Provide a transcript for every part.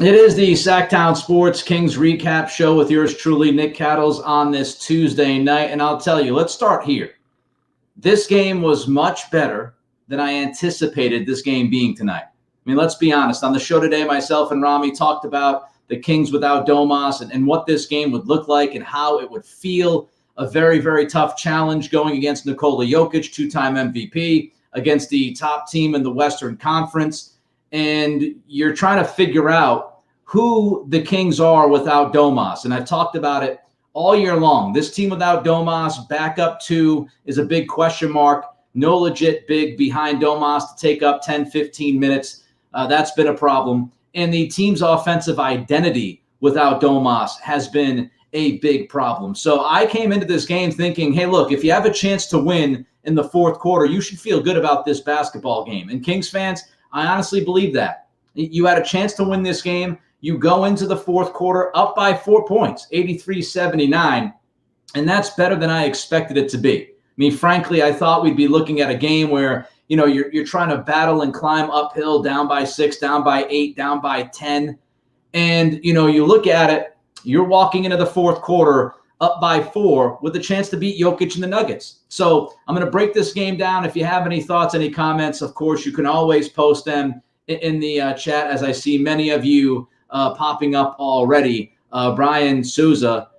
It is the Sactown Sports Kings recap show with yours truly, Nick Cattles, on this Tuesday night. And I'll tell you, let's start here. This game was much better than I anticipated this game being tonight. I mean, let's be honest. On the show today, myself and Rami talked about the Kings without Domas and what this game would look like and how it would feel. A very, very tough challenge going against Nikola Jokic, two-time MVP, against the top team in the Western Conference. And you're trying to figure out who the Kings are without Domas. And I've talked about it all year long. This team without Domas, backup two, is a big question mark. No legit big behind Domas to take up 10, 15 minutes. That's been a problem. And the team's offensive identity without Domas has been a big problem. So I came into this game thinking, hey, look, if you have a chance to win in the fourth quarter, you should feel good about this basketball game. And Kings fans, I honestly believe that. You had a chance to win this game. You go into the fourth quarter up by 4 points, 83-79, and that's better than I expected it to be. I mean, frankly, I thought we'd be looking at a game where, you know, you're trying to battle and climb uphill, down by 6, down by 8, down by 10. And, you know, you look at it, you're walking into the fourth quarter up by 4 with a chance to beat Jokic and the Nuggets. So I'm going to break this game down. If you have any thoughts, any comments, of course, you can always post them in the chat, as I see many of you popping up already. Brian Souza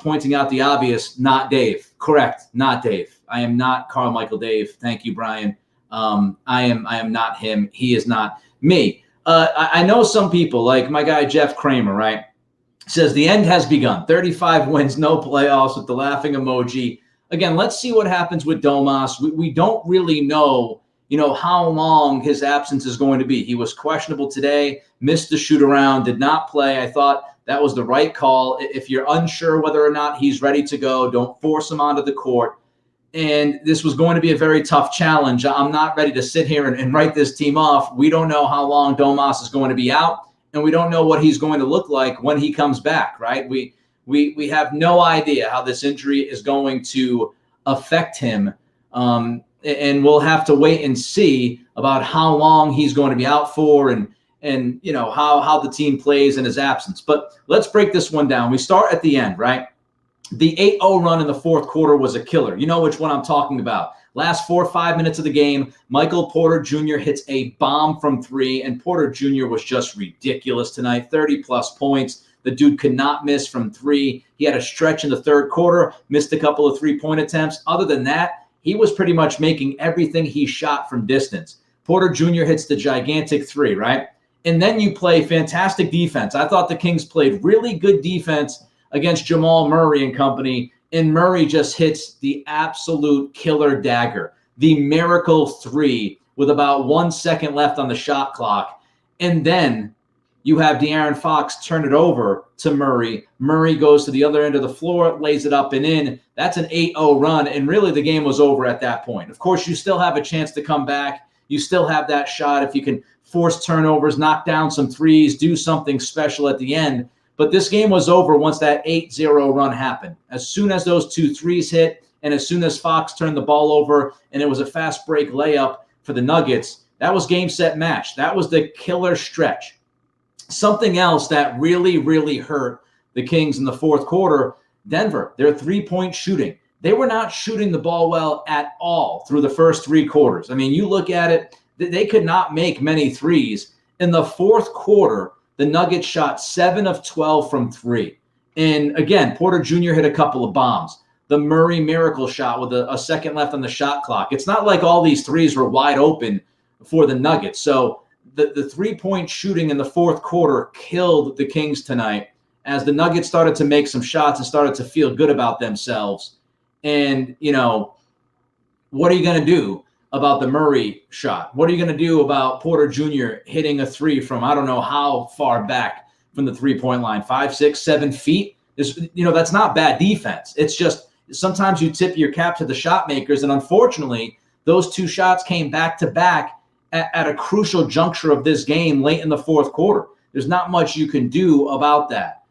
pointing out the obvious, not Dave. Correct, not Dave. I am not Carmichael Dave. Thank you, Brian. I am not him. He is not me. I know some people, like my guy Jeff Kramer, right, says the end has begun. 35 wins, no playoffs, with the laughing emoji. Again, let's see what happens with Domas. We don't really know, you know, how long his absence is going to be. He was questionable today, missed the shoot around, did not play. I thought that was the right call. If you're unsure whether or not he's ready to go, don't force him onto the court. And this was going to be a very tough challenge. I'm not ready to sit here and write this team off. We don't know how long Domas is going to be out, and we don't know what he's going to look like when he comes back, right? We have no idea how this injury is going to affect him. And we'll have to wait and see about how long he's going to be out for and you know, how the team plays in his absence. But let's break this one down. We start at the end, right? The 8-0 run in the fourth quarter was a killer. You know which one I'm talking about. Last 4 or 5 minutes of the game, Michael Porter Jr. hits a bomb from 3, and Porter Jr. was just ridiculous tonight, 30-plus points. The dude could not miss from 3. He had a stretch in the third quarter, missed a couple of three-point attempts. Other than that, he was pretty much making everything he shot from distance. Porter Jr. hits the gigantic 3, right? And then you play fantastic defense. I thought the Kings played really good defense against Jamal Murray and company, and Murray just hits the absolute killer dagger, the miracle 3 with about 1 second left on the shot clock. And then you have De'Aaron Fox turn it over to Murray. Murray goes to the other end of the floor, lays it up and in. That's an 8-0 run, and really the game was over at that point. Of course, you still have a chance to come back. You still have that shot if you can force turnovers, knock down some threes, do something special at the end. But this game was over once that 8-0 run happened. As soon as those 2 threes hit, and as soon as Fox turned the ball over, and it was a fast break layup for the Nuggets, that was game, set, match. That was the killer stretch. Something else that really, really hurt the Kings in the fourth quarter, Denver, their three-point shooting. They were not shooting the ball well at all through the first 3 quarters. I mean, you look at it, they could not make many threes. In the fourth quarter, the Nuggets shot 7 of 12 from 3. And again, Porter Jr. hit a couple of bombs. The Murray miracle shot with a second left on the shot clock. It's not like all these threes were wide open for the Nuggets. So the three-point shooting in the fourth quarter killed the Kings tonight as the Nuggets started to make some shots and started to feel good about themselves. And, you know, what are you going to do about the Murray shot? What are you going to do about Porter Jr. hitting a 3 from I don't know how far back from the three-point line, 5, 6, 7 feet? You know, that's not bad defense. It's just sometimes you tip your cap to the shot makers, and unfortunately, those 2 shots came back-to-back at a crucial juncture of this game late in the fourth quarter. There's not much you can do about that.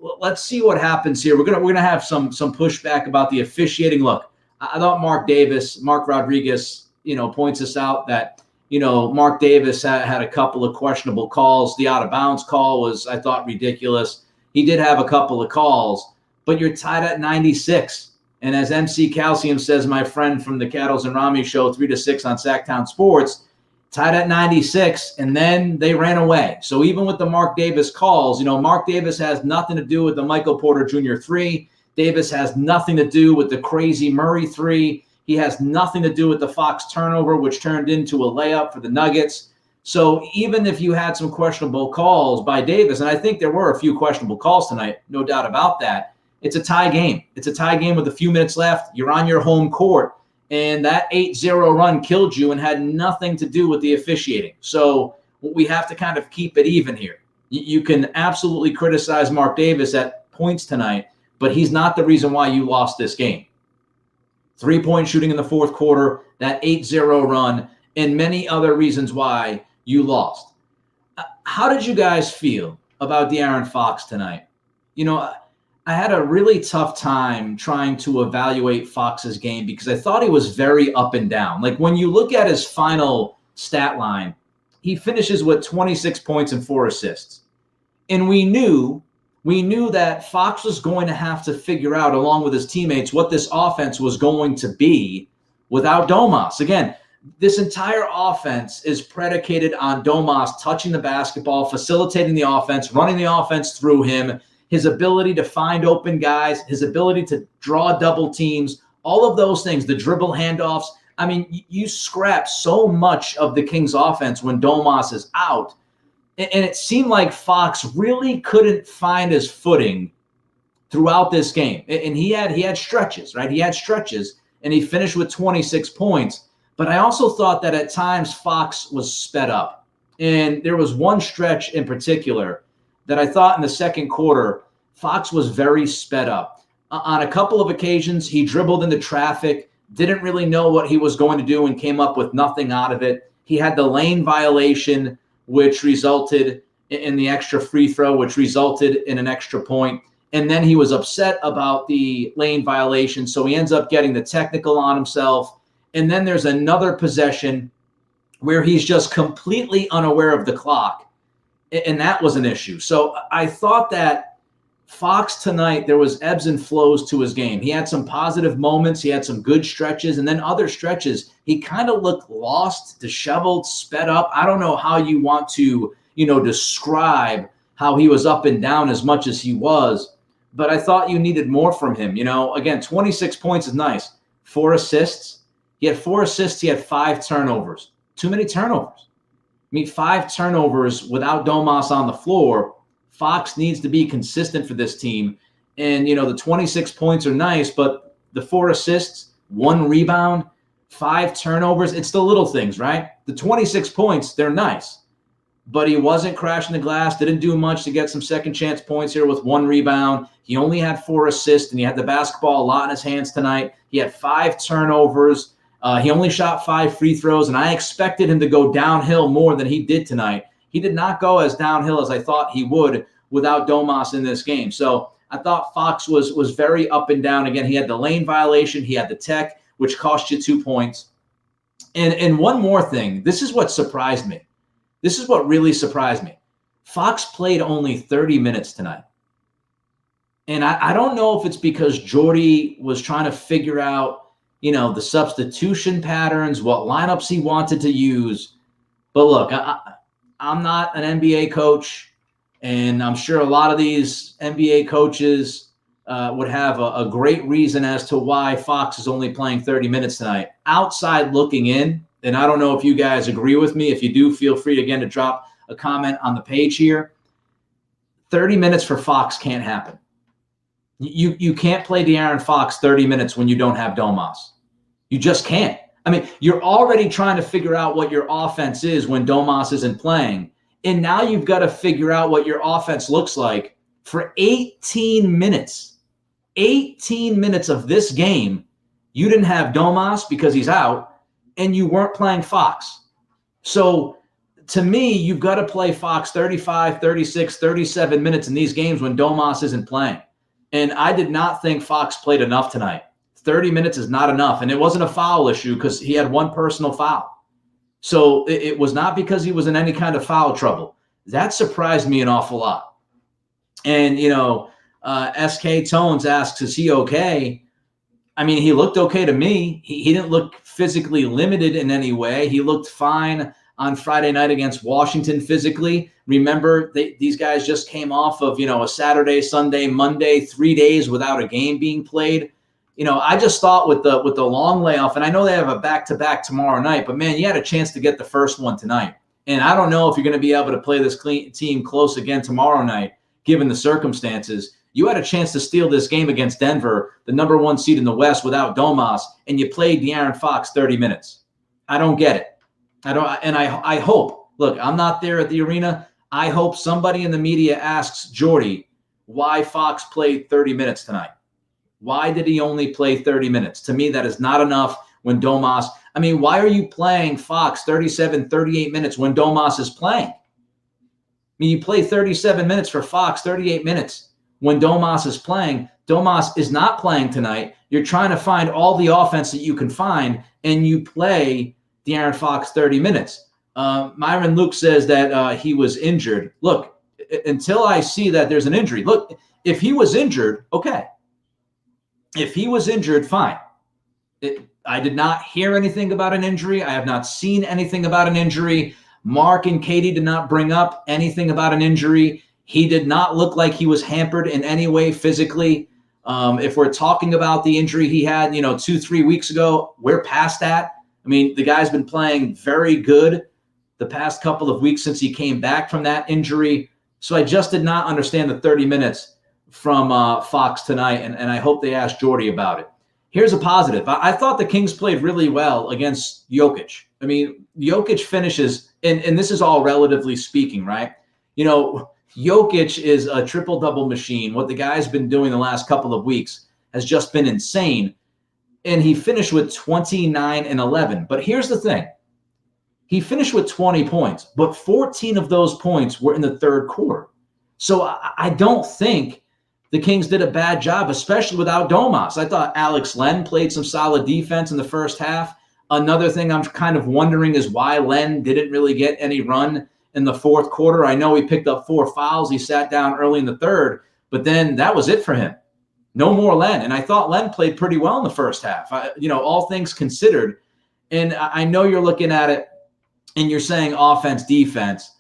Let's see what happens here. We're gonna have some pushback about the officiating. Look, I thought Mark Rodriguez, you know, points us out that Mark Davis had a couple of questionable calls. The out of bounds call was, I thought, ridiculous. He did have a couple of calls, but you're tied at 96. And as MC Calcium says, my friend from the Cattles and Rami show, 3 to 6 on Sactown Sports, tied at 96, and then they ran away. So even with the Mark Davis calls, Mark Davis has nothing to do with the Michael Porter Jr. 3. Davis has nothing to do with the crazy Murray 3. He has nothing to do with the Fox turnover, which turned into a layup for the Nuggets. So even if you had some questionable calls by Davis, and I think there were a few questionable calls tonight, no doubt about that, it's a tie game. It's a tie game with a few minutes left. You're on your home court, and that 8-0 run killed you and had nothing to do with the officiating. So we have to kind of keep it even here. You can absolutely criticize Mark Davis at points tonight, but he's not the reason why you lost this game. 3-point shooting in the fourth quarter, that 8-0 run, and many other reasons why you lost. How did you guys feel about De'Aaron Fox tonight? I had a really tough time trying to evaluate Fox's game because I thought he was very up and down. Like when you look at his final stat line, he finishes with 26 points and 4 assists. And we knew that Fox was going to have to figure out, along with his teammates, what this offense was going to be without Domas. Again, this entire offense is predicated on Domas touching the basketball, facilitating the offense, running the offense through him, his ability to find open guys, his ability to draw double teams, all of those things, the dribble handoffs. I mean, you scrap so much of the Kings offense when Domas is out. And it seemed like Fox really couldn't find his footing throughout this game. And he had stretches, right? He had stretches, and he finished with 26 points. But I also thought that at times Fox was sped up. And there was one stretch in particular that I thought in the second quarter, Fox was very sped up. On a couple of occasions, he dribbled into traffic, didn't really know what he was going to do, and came up with nothing out of it. He had the lane violation, which resulted in the extra free throw, which resulted in an extra point. And then he was upset about the lane violation, so he ends up getting the technical on himself. And then there's another possession where he's just completely unaware of the clock. And that was an issue. So I thought that Fox tonight, there was ebbs and flows to his game. He had some positive moments. He had some good stretches. And then other stretches, he kind of looked lost, disheveled, sped up. I don't know how you want to, describe how he was up and down as much as he was. But I thought you needed more from him. Again, 26 points is nice. 4 assists. He had 4 assists. He had 5 turnovers. Too many turnovers. 5 turnovers without Domas on the floor. Fox needs to be consistent for this team. And, the 26 points are nice, but the 4 assists, 1 rebound, 5 turnovers, it's the little things, right? The 26 points, they're nice. But he wasn't crashing the glass, didn't do much to get some second chance points here with 1 rebound. He only had 4 assists, and he had the basketball a lot in his hands tonight. He had 5 turnovers. He only shot 5 free throws, and I expected him to go downhill more than he did tonight. He did not go as downhill as I thought he would without Domas in this game. So I thought Fox was very up and down. Again, he had the lane violation. He had the tech, which cost you 2 points. And one more thing. This is what surprised me. This is what really surprised me. Fox played only 30 minutes tonight. And I don't know if it's because Jordy was trying to figure out the substitution patterns, what lineups he wanted to use. But look, I'm not an NBA coach, and I'm sure a lot of these NBA coaches would have a great reason as to why Fox is only playing 30 minutes tonight. Outside looking in, and I don't know if you guys agree with me. If you do, feel free again to drop a comment on the page here. 30 minutes for Fox can't happen. You can't play De'Aaron Fox 30 minutes when you don't have Domas. You just can't. You're already trying to figure out what your offense is when Domas isn't playing. And now you've got to figure out what your offense looks like for 18 minutes. 18 minutes of this game, you didn't have Domas because he's out, and you weren't playing Fox. So to me, you've got to play Fox 35, 36, 37 minutes in these games when Domas isn't playing. And I did not think Fox played enough tonight. 30 minutes is not enough. And it wasn't a foul issue because he had 1 personal foul. So it was not because he was in any kind of foul trouble. That surprised me an awful lot. And, SK Tones asks, is he okay? I mean, he looked okay to me. He didn't look physically limited in any way. He looked fine on Friday night against Washington physically. Remember, these guys just came off of, a Saturday, Sunday, Monday, 3 days without a game being played. I just thought with the long layoff, and I know they have a back-to-back tomorrow night, but man, you had a chance to get the first one tonight. And I don't know if you're going to be able to play this team close again tomorrow night, given the circumstances. You had a chance to steal this game against Denver, the number 1 seed in the West, without Domas, and you played De'Aaron Fox 30 minutes. I don't get it. I hope, look, I'm not there at the arena. I hope somebody in the media asks Jordy why Fox played 30 minutes tonight. Why did he only play 30 minutes? To me, that is not enough when Domas – I mean, why are you playing Fox 37, 38 minutes when Domas is playing? I mean, you play 37 minutes for Fox, 38 minutes when Domas is playing. Domas is not playing tonight. You're trying to find all the offense that you can find, and you play De'Aaron Fox 30 minutes. Myron Luke says that he was injured. Look, until I see that there's an injury. Look, if he was injured, okay. If he was injured, fine. I did not hear anything about an injury. I have not seen anything about an injury. Mark and Katie did not bring up anything about an injury. He did not look like he was hampered in any way physically. If we're talking about the injury he had, 2-3 weeks ago, we're past that. I mean, the guy's been playing very good the past couple of weeks since he came back from that injury. So I just did not understand the 30 minutes from Fox tonight, and I hope they ask Jordy about it. Here's a positive. I thought the Kings played really well against Jokic. I mean, Jokic finishes, and this is all relatively speaking, right? Jokic is a triple-double machine. What the guy's been doing the last couple of weeks has just been insane. And he finished with 29 and 11. But here's the thing. He finished with 20 points, but 14 of those points were in the third quarter. So I don't think the Kings did a bad job, especially without Domas. I thought Alex Len played some solid defense in the first half. Another thing I'm kind of wondering is why Len didn't really get any run in the fourth quarter. I know he picked up 4 fouls. He sat down early in the third, but then that was it for him. No more Len. And I thought Len played pretty well in the first half, all things considered. And I know you're looking at it and you're saying offense, defense.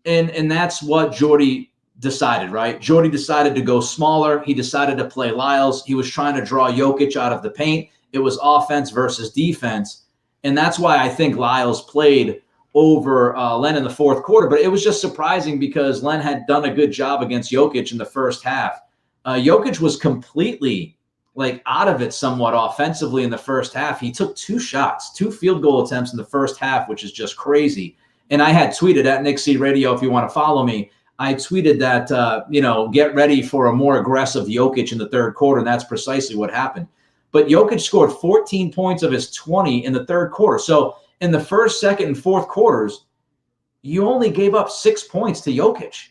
And that's what Jordy decided, right? Jordy decided to go smaller. He decided to play Lyles. He was trying to draw Jokic out of the paint. It was offense versus defense. And that's why I think Lyles played over Len in the fourth quarter. But it was just surprising because Len had done a good job against Jokic in the first half. Jokic was completely out of it somewhat offensively in the first half. He took 2 shots, 2 field goal attempts in the first half, which is just crazy. And I had tweeted at Nick C Radio, if you want to follow me, I tweeted that, get ready for a more aggressive Jokic in the third quarter. And that's precisely what happened. But Jokic scored 14 points of his 20 in the third quarter. So in the first, second, and fourth quarters, you only gave up 6 points to Jokic.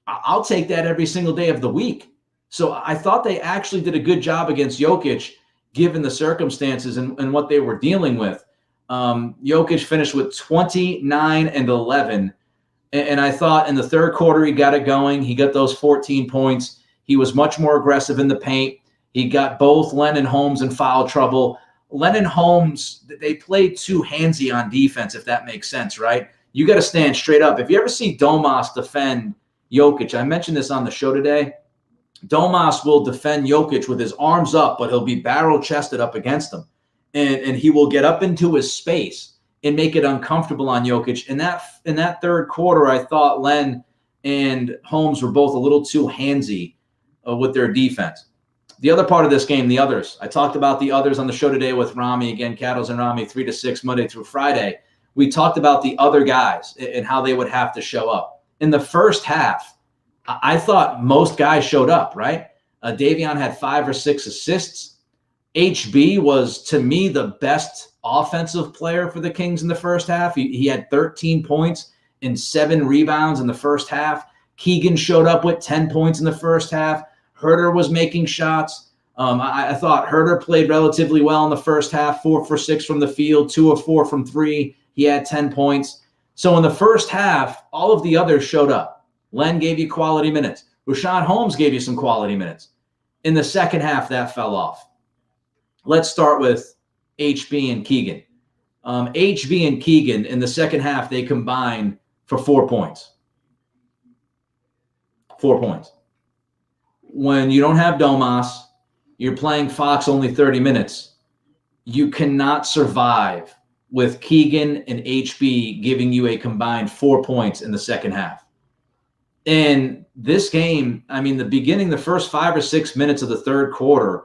I'll take that every single day of the week. So I thought they actually did a good job against Jokic, given the circumstances and what they were dealing with. Jokic finished with 29 and 11. And I thought in the third quarter, he got it going. He got those 14 points. He was much more aggressive in the paint. He got both Len and Holmes in foul trouble. Len and Holmes, they played too handsy on defense, if that makes sense, right? You got to stand straight up. If you ever see Domas defend Jokic, I mentioned this on the show today, Domas will defend Jokic with his arms up, but he'll be barrel-chested up against him. And he will get up into his space and make it uncomfortable on Jokic. In that third quarter, I thought Len and Holmes were both a little too handsy with their defense. The other part of this game, the others. I talked about the others on the show today with Rami, again, Cattles and Rami, 3 to 6, Monday through Friday. We talked about the other guys and how they would have to show up. In the first half, I thought most guys showed up, right? Davion had 5 or 6 assists. HB was, to me, the best offensive player for the Kings in the first half. He had 13 points and 7 rebounds in the first half. Keegan showed up with 10 points in the first half. Herter was making shots. I thought Herter played relatively well in the first half, 4 for 6 from the field, 2 of 4 from 3. He had 10 points. So in the first half, all of the others showed up. Len gave you quality minutes. Rashawn Holmes gave you some quality minutes. In the second half, that fell off. Let's start with HB and Keegan. HB and Keegan, in the second half, they combined for 4 points. 4 points. When you don't have Domas, you're playing Fox only 30 minutes. You cannot survive with Keegan and HB giving you a combined 4 points in the second half. In this game, I mean, the first 5 or 6 minutes of the third quarter,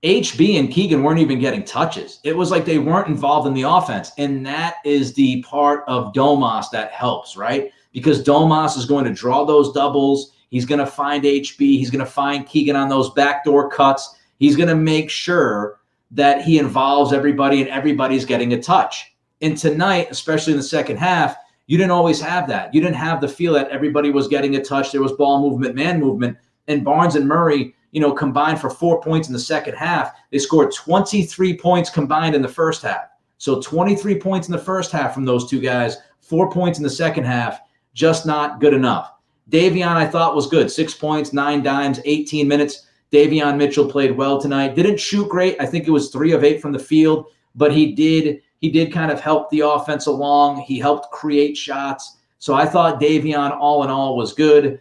HB and Keegan weren't even getting touches. It was like they weren't involved in the offense. And that is the part of Domas that helps, right? Because Domas is going to draw those doubles. He's going to find HB. He's going to find Keegan on those backdoor cuts. He's going to make sure that he involves everybody and everybody's getting a touch. And tonight, especially in the second half, you didn't always have that. You didn't have the feel that everybody was getting a touch. There was ball movement, man movement. And Barnes and Murray, combined for 4 points in the second half. They scored 23 points combined in the first half. So 23 points in the first half from those two guys, 4 points in the second half, just not good enough. Davion, I thought, was good. 6 points, 9 dimes, 18 minutes. Davion Mitchell played well tonight. Didn't shoot great. I think it was 3 of 8 from the field, but he did kind of help the offense along. He helped create shots. So I thought Davion, all in all, was good.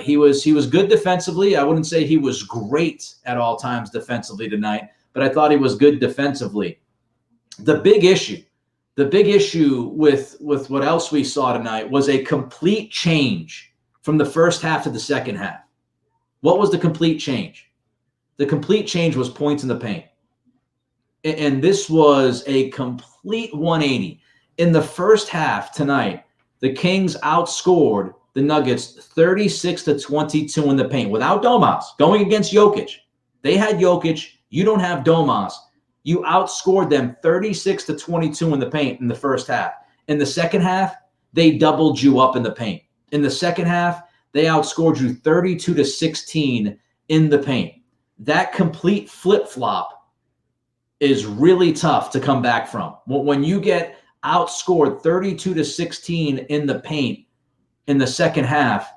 He was good defensively. I wouldn't say he was great at all times defensively tonight, but I thought he was good defensively. The big issue with what else we saw tonight was a complete change from the first half to the second half. What was the complete change? The complete change was points in the paint. And this was a complete 180. In the first half tonight, the Kings outscored the Nuggets 36-22 in the paint without Domas, going against Jokic. They had Jokic. You don't have Domas. You outscored them 36-22 in the paint in the first half. In the second half, they doubled you up in the paint. In the second half, they outscored you 32-16 in the paint. That complete flip-flop is really tough to come back from. When you get outscored 32-16 in the paint in the second half,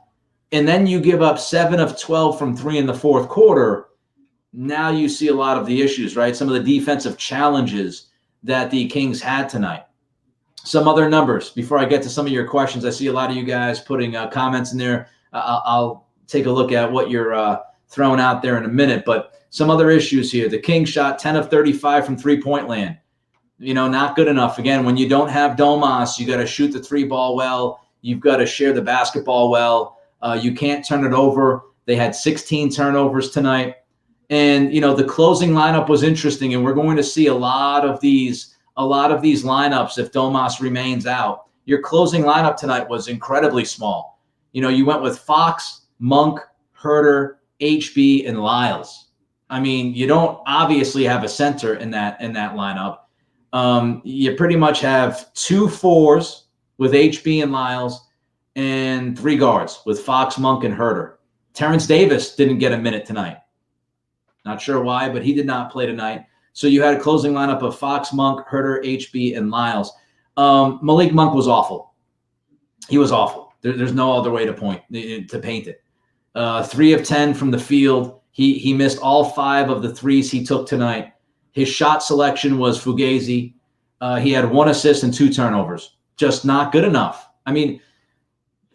and then you give up 7 of 12 from 3 in the fourth quarter, now you see a lot of the issues, right? Some of the defensive challenges that the Kings had tonight. Some other numbers before I get to some of your questions. I see a lot of you guys putting comments in there. I'll take a look at what you're throwing out there in a minute, but some other issues here. The Kings shot 10 of 35 from three-point land. Not good enough. Again, when you don't have Domas, you got to shoot the 3 ball well. You've got to share the basketball well. You can't turn it over. They had 16 turnovers tonight. And, the closing lineup was interesting, and we're going to see a lot of these lineups if Domas remains out. Your closing lineup tonight was incredibly small. You went with Fox, Monk, Herter, HB, and Lyles. I mean, you don't obviously have a center in that lineup. You pretty much have 2 4s with HB and Lyles and 3 guards with Fox, Monk, and Herter. Terrence Davis didn't get a minute tonight. Not sure why, but he did not play tonight. So you had a closing lineup of Fox, Monk, Herter, HB, and Lyles. Malik Monk was awful. He was awful. There's no other way to paint it. 3 of 10 from the field. He missed all 5 of the threes he took tonight. His shot selection was fugazi. He had 1 assist and 2 turnovers. Just not good enough. I mean,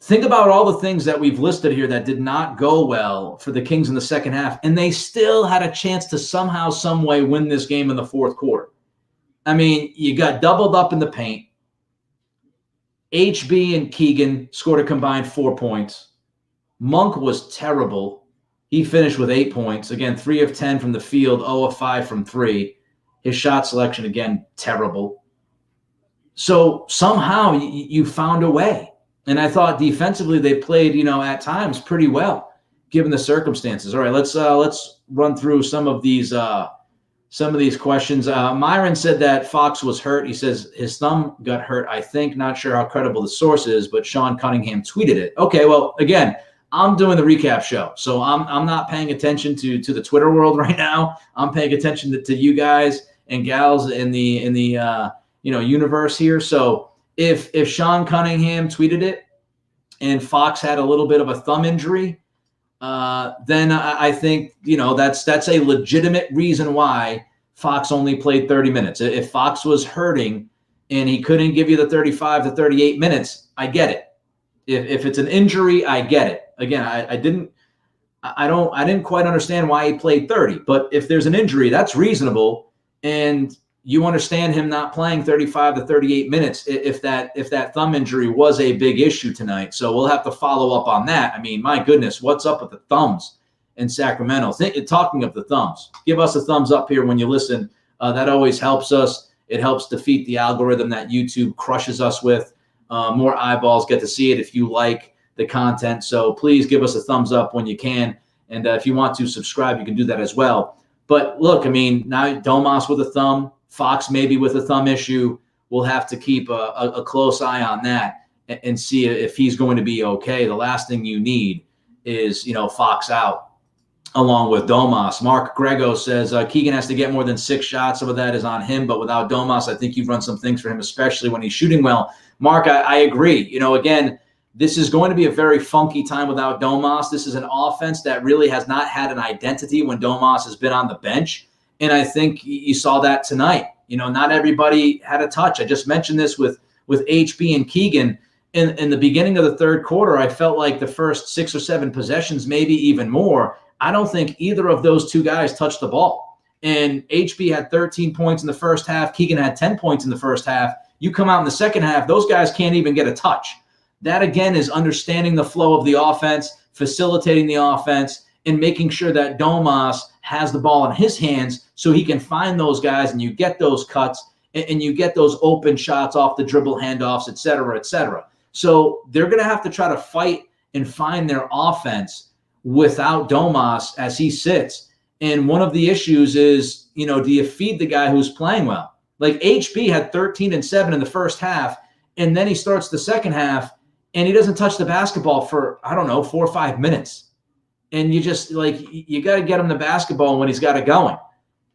think about all the things that we've listed here that did not go well for the Kings in the second half, and they still had a chance to somehow, some way win this game in the fourth quarter. I mean, you got doubled up in the paint. HB and Keegan scored a combined 4 points. Monk was terrible. He finished with 8 points. Again, 3 of 10 from the field, 0 of 5 from 3. His shot selection, again, terrible. So somehow you found a way. And I thought defensively they played, at times pretty well, given the circumstances. All right, let's run through some of these questions. Myron said that Fox was hurt. He says his thumb got hurt, I think. Not sure how credible the source is, but Sean Cunningham tweeted it. Okay, well, again, I'm doing the recap show, so I'm not paying attention to the Twitter world right now. I'm paying attention to you guys and gals in the universe here. So if Sean Cunningham tweeted it and Fox had a little bit of a thumb injury, then I think, that's a legitimate reason why Fox only played 30 minutes. If Fox was hurting and he couldn't give you the 35 to 38 minutes, I get it. If it's an injury, I get it. Again, I didn't quite understand why he played 30, but if there's an injury, that's reasonable. And you understand him not playing 35 to 38 minutes if that thumb injury was a big issue tonight. So we'll have to follow up on that. I mean, my goodness, what's up with the thumbs in Sacramento? Talking of the thumbs, give us a thumbs up here when you listen. That always helps us. It helps defeat the algorithm that YouTube crushes us with. More eyeballs get to see it if you like the content. So please give us a thumbs up when you can. And if you want to subscribe, you can do that as well. But look, I mean, now Domas with a thumb, Fox maybe with a thumb issue. We'll have to keep a close eye on that and see if he's going to be okay. The last thing you need is, Fox out along with Domas. Mark Grego says Keegan has to get more than 6 shots. Some of that is on him, but without Domas, I think you've run some things for him, especially when he's shooting well. Mark, I agree. Again, this is going to be a very funky time without Domas. This is an offense that really has not had an identity when Domas has been on the bench. And I think you saw that tonight. Not everybody had a touch. I just mentioned this with HB and Keegan. In the beginning of the third quarter, I felt like the first 6 or 7 possessions, maybe even more, I don't think either of those two guys touched the ball. And HB had 13 points in the first half. Keegan had 10 points in the first half. You come out in the second half, those guys can't even get a touch. That, again, is understanding the flow of the offense, facilitating the offense, and making sure that Domas has the ball in his hands so he can find those guys and you get those cuts and you get those open shots off the dribble handoffs, et cetera, et cetera. So they're going to have to try to fight and find their offense without Domas as he sits. And one of the issues is, do you feed the guy who's playing well? Like HB had 13 and 7 in the first half, and then he starts the second half and he doesn't touch the basketball for, 4 or 5 minutes. And you just you got to get him the basketball when he's got it going.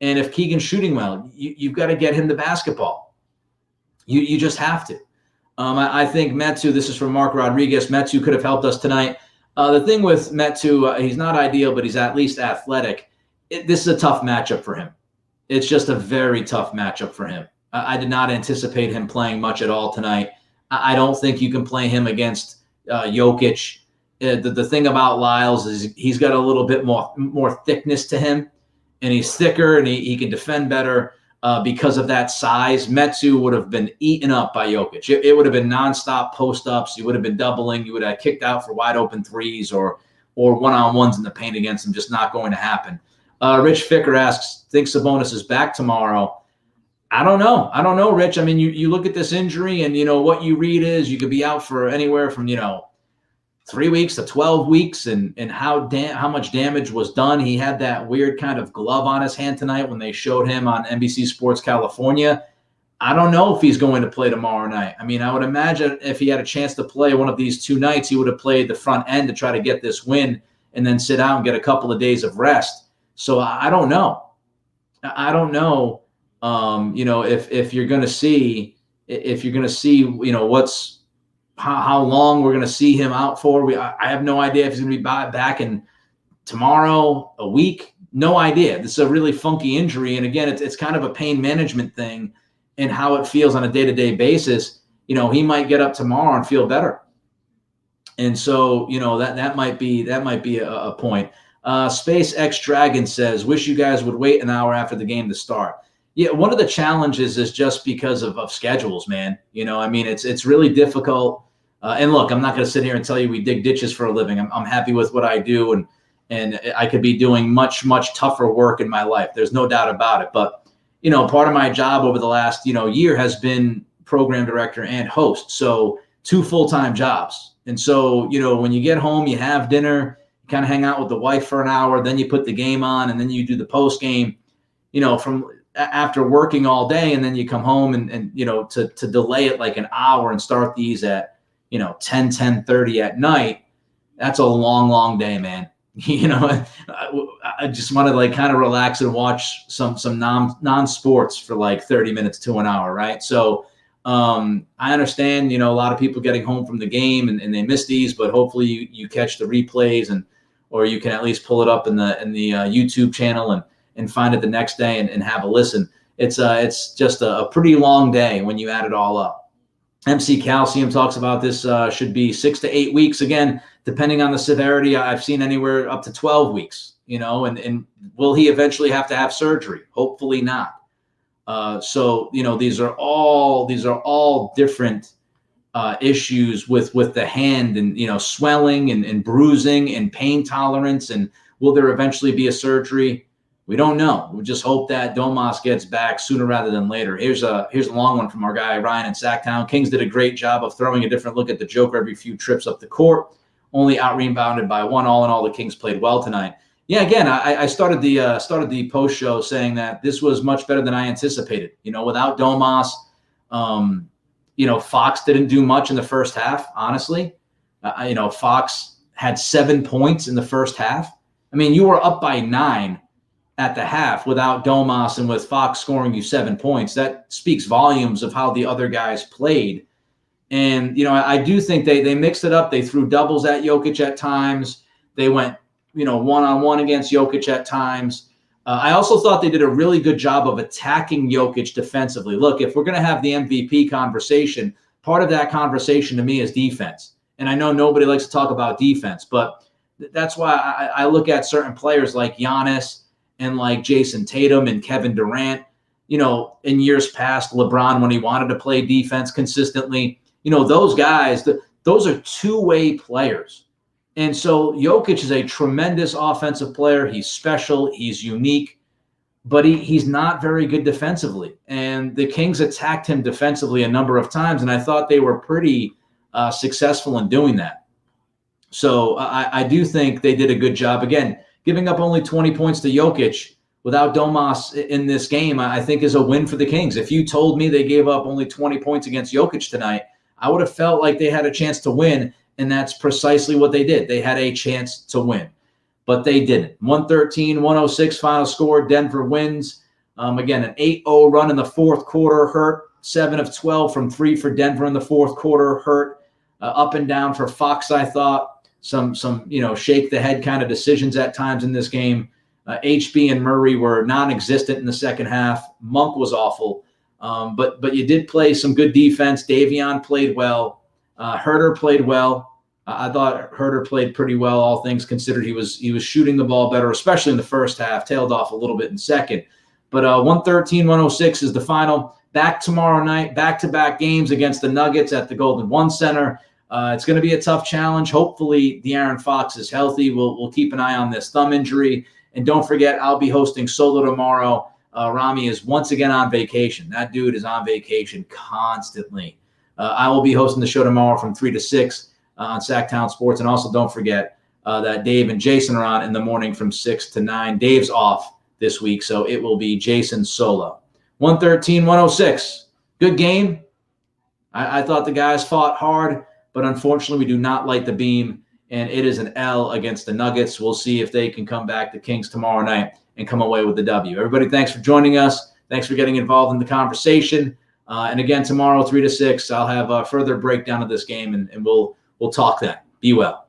And if Keegan's shooting well, you've got to get him the basketball. You just have to. I think Metu, this is from Mark Rodriguez, Metu could have helped us tonight. The thing with Metu, he's not ideal, but he's at least athletic. This is a tough matchup for him. It's just a very tough matchup for him. I did not anticipate him playing much at all tonight. I don't think you can play him against Jokic. The thing about Lyles is he's got a little bit more thickness to him, and he's thicker and he can defend better because of that size. Metu would have been eaten up by Jokic. It would have been nonstop post-ups. You would have been doubling. You would have kicked out for wide open threes or one-on-ones in the paint against him. Just not going to happen. Rich Ficker asks, think Sabonis is back tomorrow? I don't know, Rich. I mean, you look at this injury and, what you read is you could be out for anywhere from, 3 weeks to 12 weeks and how much damage was done. He had that weird kind of glove on his hand tonight when they showed him on NBC Sports California. I don't know if he's going to play tomorrow night. I mean, I would imagine if he had a chance to play one of these 2 nights, he would have played the front end to try to get this win and then sit out and get a couple of days of rest. So I don't know. I don't know. If you're going to see, what's how long we're going to see him out for. I have no idea if he's going to be back in tomorrow, a week. No idea. This is a really funky injury, and again, it's kind of a pain management thing and how it feels on a day-to-day basis. He might get up tomorrow and feel better, and so that might be a point. Space X Dragon says, wish you guys would wait an hour after the game to start. Yeah, one of the challenges is just because of schedules, man. It's really difficult. And look, I'm not going to sit here and tell you we dig ditches for a living. I'm happy with what I do, and I could be doing much, much tougher work in my life. There's no doubt about it. But, part of my job over the last, year has been program director and host. So 2 full-time jobs. And so, when you get home, you have dinner, you kind of hang out with the wife for an hour, then you put the game on, and then you do the post game, from after working all day, and then you come home and to delay it like an hour and start these at 10:30 at night. That's a long day, man. I just want to like kind of relax and watch some non-sports for like 30 minutes to an hour, right? So I understand, a lot of people getting home from the game and they miss these, but hopefully you catch the replays or you can at least pull it up in the YouTube channel and find it the next day and have a listen. It's just a pretty long day when you add it all up. MC Calcium talks about this should be 6 to 8 weeks. Again, depending on the severity, I've seen anywhere up to 12 weeks, and will he eventually have to have surgery? Hopefully not. So these are all different issues with the hand and, swelling and bruising and pain tolerance. And will there eventually be a surgery? We don't know. We just hope that Domas gets back sooner rather than later. Here's a long one from our guy Ryan in Sactown. Kings did a great job of throwing a different look at the Joker every few trips up the court. Only out-rebounded by one. All in all, the Kings played well tonight. Yeah, again, I started the post show saying that this was much better than I anticipated. Without Domas, Fox didn't do much in the first half. Honestly, Fox had 7 points in the first half. I mean, you were up by 9 at the half without Domas and with Fox scoring you 7 points. That speaks volumes of how the other guys played. And, I do think they mixed it up. They threw doubles at Jokic at times. They went, one-on-one against Jokic at times. I also thought they did a really good job of attacking Jokic defensively. Look, if we're going to have the MVP conversation, part of that conversation to me is defense. And I know nobody likes to talk about defense, but that's why I look at certain players like Giannis and like Jason Tatum and Kevin Durant. In years past, LeBron, when he wanted to play defense consistently, those guys, those are two-way players. And so Jokic is a tremendous offensive player. He's special. He's unique, but he's not very good defensively. And the Kings attacked him defensively a number of times, and I thought they were pretty successful in doing that. So I do think they did a good job. Again, giving up only 20 points to Jokic without Domas in this game, I think is a win for the Kings. If you told me they gave up only 20 points against Jokic tonight, I would have felt like they had a chance to win, and that's precisely what they did. They had a chance to win, but they didn't. 113-106 final score. Denver wins. Again, an 8-0 run in the fourth quarter hurt. 7 of 12 from 3 for Denver in the fourth quarter hurt. Up and down for Fox, I thought. Some shake the head kind of decisions at times in this game. HB and Murray were non-existent in the second half. Monk was awful. But you did play some good defense. Davion played well. Herter played well. I thought Herter played pretty well, all things considered. He was shooting the ball better, especially in the first half. Tailed off a little bit in second. But 113-106 is the final. Back tomorrow night, back-to-back games against the Nuggets at the Golden One Center. It's going to be a tough challenge. Hopefully, De'Aaron Fox is healthy. We'll keep an eye on this thumb injury. And don't forget, I'll be hosting Solo tomorrow. Rami is once again on vacation. That dude is on vacation constantly. I will be hosting the show tomorrow from 3 to 6 on Sactown Sports. And also don't forget that Dave and Jason are on in the morning from 6 to 9. Dave's off this week, so it will be Jason solo. 113-106. Good game. I thought the guys fought hard, but unfortunately we do not light the beam, and it is an L against the Nuggets. We'll see if they can come back to Kings tomorrow night and come away with the W. Everybody, thanks for joining us. Thanks for getting involved in the conversation. And again, tomorrow, 3 to 6, I'll have a further breakdown of this game, and we'll talk then. Be well.